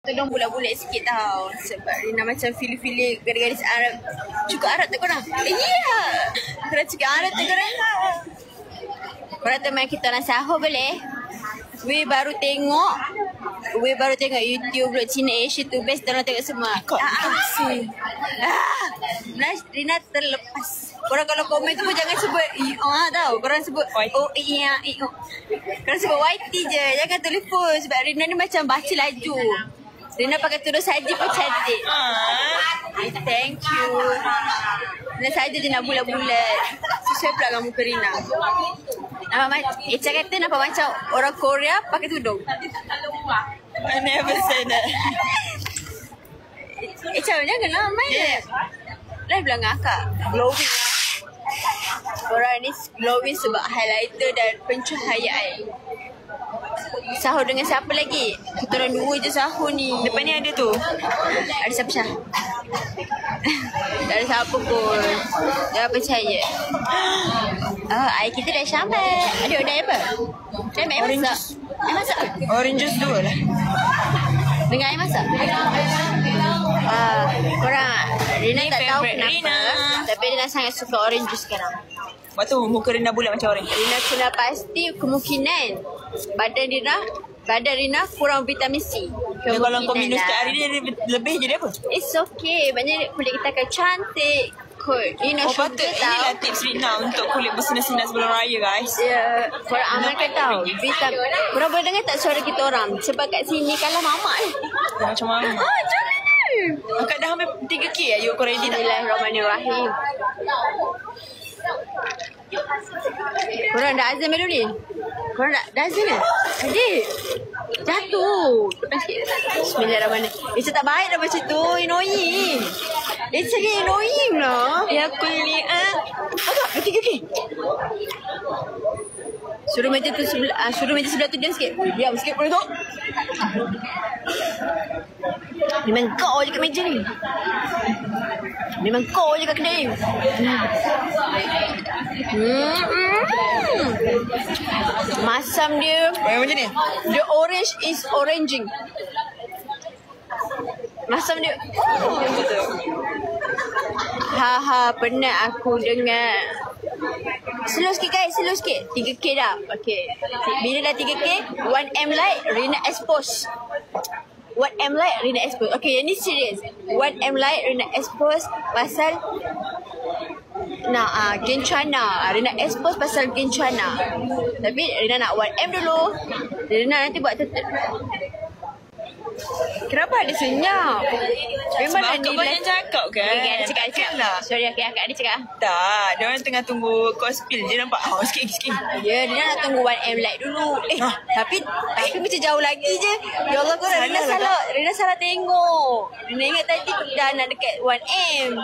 Tolong bulat-bulat sikit tau. Sebab Rina macam feel gadis-gadis Arab. Cukup Arab tak korang? Ya. Korang cukup Arab tak korang? Korang teman kita orang sahur boleh? We baru tengok YouTube vlog Cina Asia tu. Best orang tengok semua. Rina terlepas. Korang kalau komen tu pun jangan sebut tau. Korang sebut korang sebut YT je. Jangan tulis full. Sebab Rina ni macam baca laju. Rina pakai tudung saja pun cantik. Thank you. Rina saja je nak bulat-bulat. Sesuai pula dengan muka Rina. Echa kata nampak macam orang Korea pakai tudung. I never said that. Echa janganlah main. Live lah dengan akak. Glowing lah. Korang ni glowing sebab highlighter dan pencahayaan. Sahur dengan siapa lagi? Kita orang dua je sahur ni. Depan ni ada tu. Ada siapa Syah? Tak ada siapa pun. Jangan percaya. Air kita dah sampai. Ada udai apa? Air masak. Air masak ke? Orange juice dua lah. Dengan air masak? Korang Rina tak tahu kenapa Rina. Tapi Rina sangat suka orange juice sekarang. Lepas tu muka Rina bulat macam orange. Rina kena pasti kemungkinan badan Rina kurang vitamin C. Dan kalau kau minum setiap hari dia lebih jadi apa? It's okay. Maknanya kulit kita akan cantik. Patut inilah tips Rina untuk kulit bersinar-sinar sebelum raya guys. Ya, korang amalkan tau. Korang boleh dengar tak suara kita orang? Sebab kat sini kalah mamak ni. Macam mana? Jangan. Akak dah hampir 3K lah you kau ready tak? Bismillahirrahmanirrahim. Korang dah azan belum ni? Korang dah azan ke? Adik, jatuh. Lepas sikit. Bismillahirrahmanirrahim. Echa tak baik dah macam tu. Annoying. Echa ni annoying lah. Ya aku ni Agak, 3K. Suruh meja sebelah tu diam sikit. Diam sikit boleh tak? Memang kau je kat meja ni. Memang kau je kat kedai ni. Masam dia. macam ni? The orange is oranging. Masam dia. Penat aku dengar. Slow sikit guys, slow sikit. 3K dah. Okay. Bila dah 3K, 1M light, Rina expose. 1M light, Rina expose. Okay, yang ni serius. 1M light, Rina expose pasal Gencana. Rina expose pasal Gencana. Tapi Rina nak 1M dulu. Rina nanti buat Kenapa ada senyap? Memang sebab akak banyak cakap kan? Ada cakap lah. Sorry akak ada cakap. Tak, dia orang tengah tunggu kau spill je nampak. Sikit. Ya, dia nak tunggu 1M light dulu. Tapi macam jauh lagi je. Ya Allah korang, Rina salah tengok. Rina ingat tadi dah nak dekat 1M.